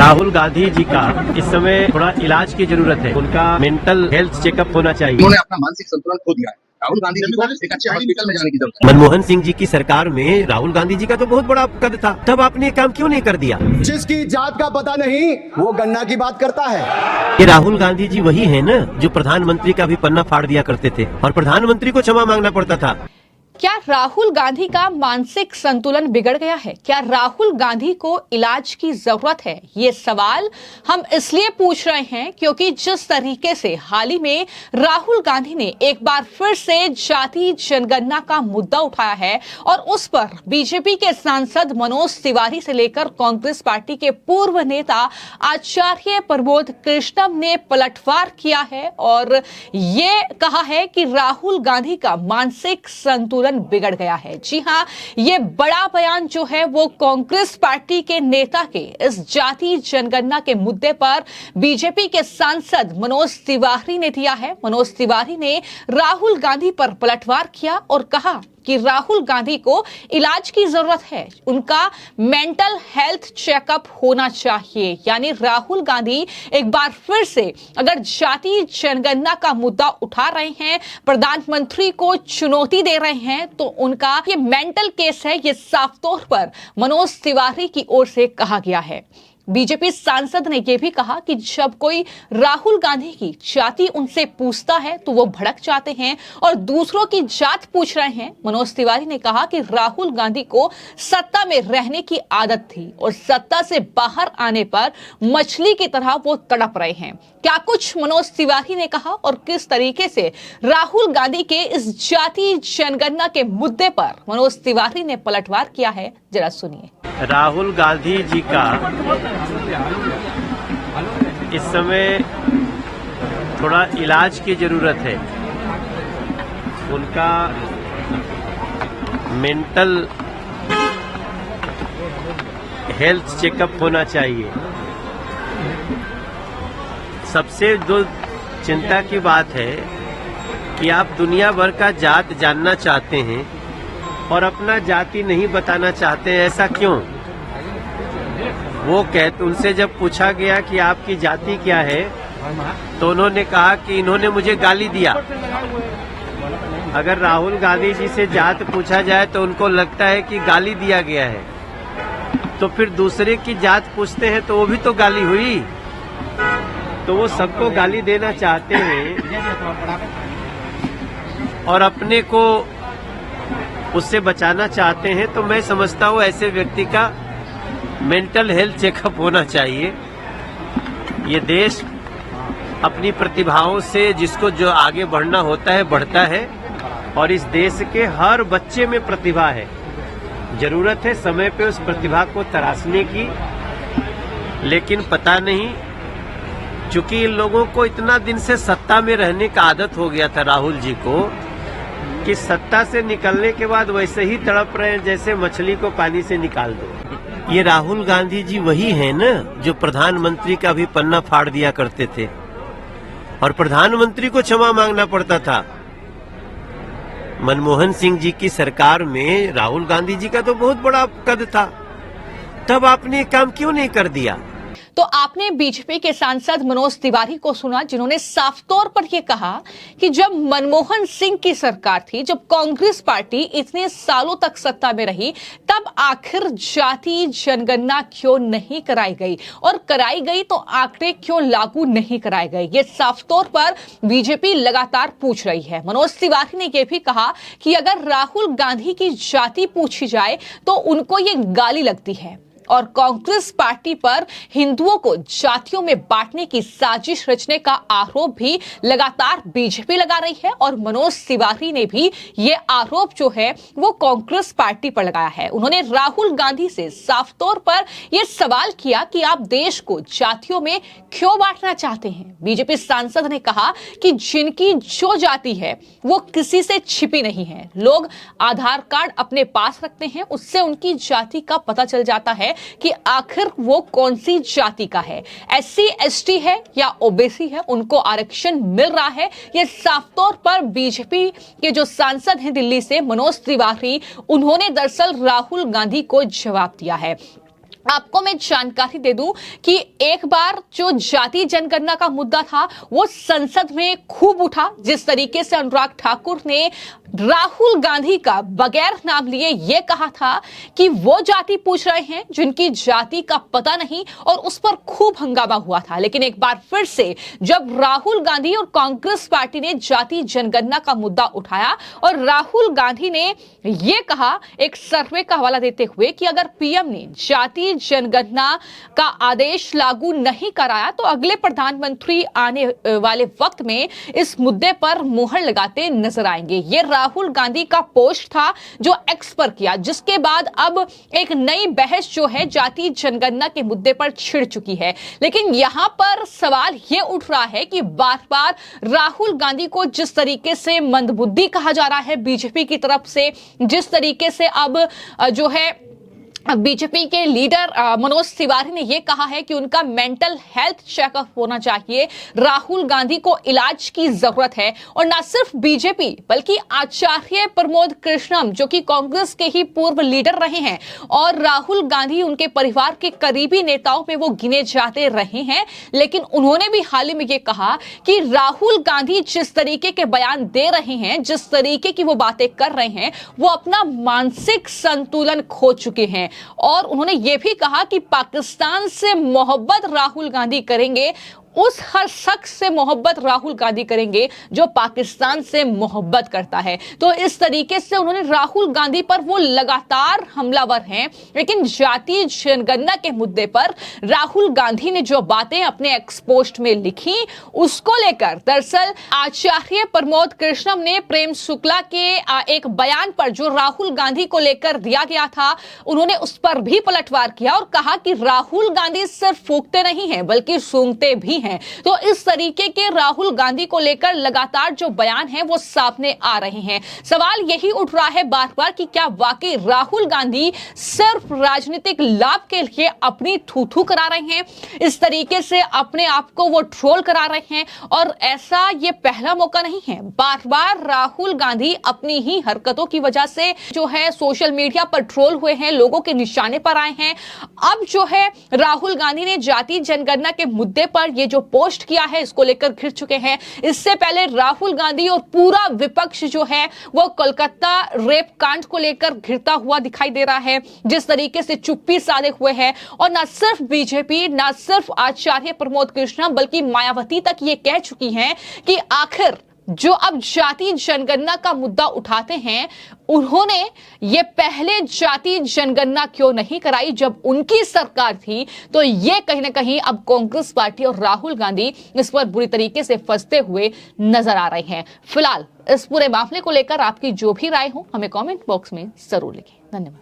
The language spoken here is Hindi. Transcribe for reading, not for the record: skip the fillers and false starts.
राहुल गांधी जी का इस समय थोड़ा इलाज की जरूरत है। उनका मेंटल हेल्थ चेकअप होना चाहिए। उन्होंने अपना मानसिक संतुलन खो दिया है। राहुल गांधी जी को एक अच्छे हॉस्पिटल में जाने की जरूरत है। मनमोहन सिंह जी की सरकार में राहुल गांधी जी का तो बहुत बड़ा कद था, तब आपने ये काम क्यों नहीं कर दिया? जिसकी जात का पता नहीं वो गन्ना की बात करता है। ये राहुल गांधी जी वही है ना जो प्रधानमंत्री का भी पन्ना फाड़ दिया करते थे और प्रधानमंत्री को क्षमा मांगना पड़ता था। क्या राहुल गांधी का मानसिक संतुलन बिगड़ गया है? क्या राहुल गांधी को इलाज की जरूरत है? ये सवाल हम इसलिए पूछ रहे हैं क्योंकि जिस तरीके से हाल ही में राहुल गांधी ने एक बार फिर से जाति जनगणना का मुद्दा उठाया है और उस पर बीजेपी के सांसद मनोज तिवारी से लेकर कांग्रेस पार्टी के पूर्व नेता आचार्य प्रमोद कृष्णम ने पलटवार किया है और ये कहा है कि राहुल गांधी का मानसिक संतुलन बिगड़ गया है। जी हां, ये बड़ा बयान जो है वो कांग्रेस पार्टी के नेता के इस जाति जनगणना के मुद्दे पर बीजेपी के सांसद मनोज तिवारी ने दिया है। मनोज तिवारी ने राहुल गांधी पर पलटवार किया और कहा कि राहुल गांधी को इलाज की जरूरत है, उनका मेंटल हेल्थ चेकअप होना चाहिए। यानी राहुल गांधी एक बार फिर से अगर जाति जनगणना का मुद्दा उठा रहे हैं, प्रधानमंत्री को चुनौती दे रहे हैं, तो उनका ये मेंटल केस है, ये साफ तौर पर मनोज तिवारी की ओर से कहा गया है। बीजेपी सांसद ने यह भी कहा कि जब कोई राहुल गांधी की जाति उनसे पूछता है तो वो भड़क जाते हैं और दूसरों की जात पूछ रहे हैं। मनोज तिवारी ने कहा कि राहुल गांधी को सत्ता में रहने की आदत थी और सत्ता से बाहर आने पर मछली की तरह वो तड़प रहे हैं। क्या कुछ मनोज तिवारी ने कहा और किस तरीके से राहुल गांधी के इस जाति जनगणना के मुद्दे पर मनोज तिवारी ने पलटवार किया है, जरा सुनिए। राहुल गांधी जी का इस समय थोड़ा इलाज की जरूरत है। उनका मेंटल हेल्थ चेकअप होना चाहिए। सबसे जो चिंता की बात है कि आप दुनिया भर का जात जानना चाहते हैं और अपना जाति नहीं बताना चाहते हैं, ऐसा क्यों? वो कहते, उनसे जब पूछा गया कि आपकी जाति क्या है तो उन्होंने कहा कि इन्होंने मुझे गाली दिया। अगर राहुल गांधी जी से जात पूछा जाए तो उनको लगता है कि गाली दिया गया है, तो फिर दूसरे की जात पूछते हैं तो वो भी तो गाली हुई। तो वो सबको गाली देना चाहते हैं और अपने को उससे बचाना चाहते हैं। तो मैं समझता हूँ ऐसे व्यक्ति का मेंटल हेल्थ चेकअप होना चाहिए। ये देश अपनी प्रतिभाओं से जिसको जो आगे बढ़ना होता है बढ़ता है और इस देश के हर बच्चे में प्रतिभा है। जरूरत है समय पे उस प्रतिभा को तराशने की, लेकिन पता नहीं, चूंकि इन लोगों को इतना दिन से सत्ता में रहने का आदत हो गया था राहुल जी को कि सत्ता से निकलने के बाद वैसे ही तड़प रहे हैं जैसे मछली को पानी से निकाल दो। ये राहुल गांधी जी वही है ना जो प्रधानमंत्री का भी पन्ना फाड़ दिया करते थे और प्रधानमंत्री को क्षमा मांगना पड़ता था। मनमोहन सिंह जी की सरकार में राहुल गांधी जी का तो बहुत बड़ा कद था, तब आपने ये काम क्यों नहीं कर दिया? तो आपने बीजेपी के सांसद मनोज तिवारी को सुना, जिन्होंने साफ तौर पर यह कहा कि जब मनमोहन सिंह की सरकार थी, जब कांग्रेस पार्टी इतने सालों तक सत्ता में रही, तब आखिर जाति जनगणना क्यों नहीं कराई गई और कराई गई तो आंकड़े क्यों लागू नहीं कराए गए? ये साफ तौर पर बीजेपी लगातार पूछ रही है। मनोज तिवारी ने यह भी कहा कि अगर राहुल गांधी की जाति पूछी जाए तो उनको ये गाली लगती है और कांग्रेस पार्टी पर हिंदुओं को जातियों में बांटने की साजिश रचने का आरोप भी लगातार बीजेपी लगा रही है और मनोज तिवारी ने भी ये आरोप जो है वो कांग्रेस पार्टी पर लगाया है। उन्होंने राहुल गांधी से साफ तौर पर यह सवाल किया कि आप देश को जातियों में क्यों बांटना चाहते हैं। बीजेपी सांसद ने कहा कि जिनकी जो जाति है वो किसी से छिपी नहीं है, लोग आधार कार्ड अपने पास रखते हैं, उससे उनकी जाति का पता चल जाता है कि आखिर वो कौन सी जाति का है, SC ST है या ओबीसी है, उनको आरक्षण मिल रहा है। ये साफ तौर पर बीजेपी के जो सांसद हैं दिल्ली से मनोज तिवारी, उन्होंने दरअसल राहुल गांधी को जवाब दिया है। आपको मैं जानकारी दे दूं कि एक बार जो जाति जनगणना का मुद्दा था वो संसद में खूब उठा। जिस तरीके से अनुराग ठाकुर ने राहुल गांधी का बगैर नाम लिए ये कहा था कि वो जाति पूछ रहे हैं जिनकी जाति का पता नहीं, और उस पर खूब हंगामा हुआ था। लेकिन एक बार फिर से जब राहुल गांधी और कांग्रेस पार्टी ने जाति जनगणना का मुद्दा उठाया और राहुल गांधी ने ये कहा एक सर्वे का हवाला देते हुए कि अगर पीएम ने जाति जनगणना का आदेश लागू नहीं कराया तो अगले प्रधानमंत्री आने वाले वक्त में इस मुद्दे पर मुहर लगाते नजर आएंगे। ये राहुल गांधी का पोस्ट था जो एक्स पर किया, जिसके बाद अब एक नई बहस जो है जाति जनगणना के मुद्दे पर छिड़ चुकी है। लेकिन यहां पर सवाल यह उठ रहा है कि बार बार राहुल गांधी को जिस तरीके से मंदबुद्धि कहा जा रहा है बीजेपी की तरफ से, जिस तरीके से अब जो है बीजेपी के लीडर मनोज तिवारी ने यह कहा है कि उनका मेंटल हेल्थ चेकअप होना चाहिए, राहुल गांधी को इलाज की जरूरत है। और न सिर्फ बीजेपी बल्कि आचार्य प्रमोद कृष्णम जो कि कांग्रेस के ही पूर्व लीडर रहे हैं और राहुल गांधी उनके परिवार के करीबी नेताओं में वो गिने जाते रहे हैं, लेकिन उन्होंने भी हाल ही में ये कहा कि राहुल गांधी जिस तरीके के बयान दे रहे हैं, जिस तरीके की वो बातें कर रहे हैं, वो अपना मानसिक संतुलन खो चुके हैं। और उन्होंने यह भी कहा कि पाकिस्तान से मोहब्बत राहुल गांधी करेंगे, उस हर शख्स से मोहब्बत राहुल गांधी करेंगे जो पाकिस्तान से मोहब्बत करता है। तो इस तरीके से उन्होंने राहुल गांधी पर वो लगातार हमलावर हैं। लेकिन जाति जनगणना के मुद्दे पर राहुल गांधी ने जो बातें अपने एक्स पोस्ट में लिखी उसको लेकर दरअसल आचार्य प्रमोद कृष्णम ने प्रेम शुक्ला के एक बयान पर जो राहुल गांधी को लेकर दिया गया था, उन्होंने उस पर भी पलटवार किया और कहा कि राहुल गांधी सिर्फ फूंकते नहीं हैं बल्कि सूंघते भी हैं। तो इस तरीके के राहुल गांधी को लेकर लगातार जो बयान है वो सामने आ रहे हैं। सवाल यही उठ रहा है बार बार कि क्या वाकई राहुल गांधी सिर्फ राजनीतिक लाभ के लिए अपनी थू-थू करा रहे हैं, इस तरीके से अपने आप को वो ट्रोल करा रहे हैं। और ऐसा ये पहला मौका नहीं है, बार बार राहुल गांधी अपनी ही हरकतों की वजह से जो है सोशल मीडिया पर ट्रोल हुए हैं, लोगों के निशाने पर आए हैं। अब जो है राहुल गांधी ने जाति जनगणना के मुद्दे पर ये जो पोस्ट किया है इसको लेकर घिर चुके हैं। इससे पहले राहुल गांधी और पूरा विपक्ष जो है वो कोलकाता रेप कांड को लेकर घिरता हुआ दिखाई दे रहा है, जिस तरीके से चुप्पी साधे हुए हैं। और न सिर्फ बीजेपी, न सिर्फ आचार्य प्रमोद कृष्णम बल्कि मायावती तक ये कह चुकी हैं कि आखिर जो अब जाति जनगणना का मुद्दा उठाते हैं, उन्होंने ये पहले जाति जनगणना क्यों नहीं कराई जब उनकी सरकार थी। तो ये कहीं ना कहीं अब कांग्रेस पार्टी और राहुल गांधी इस पर बुरी तरीके से फंसते हुए नजर आ रहे हैं। फिलहाल इस पूरे मामले को लेकर आपकी जो भी राय हो हमें कमेंट बॉक्स में जरूर लिखें। धन्यवाद।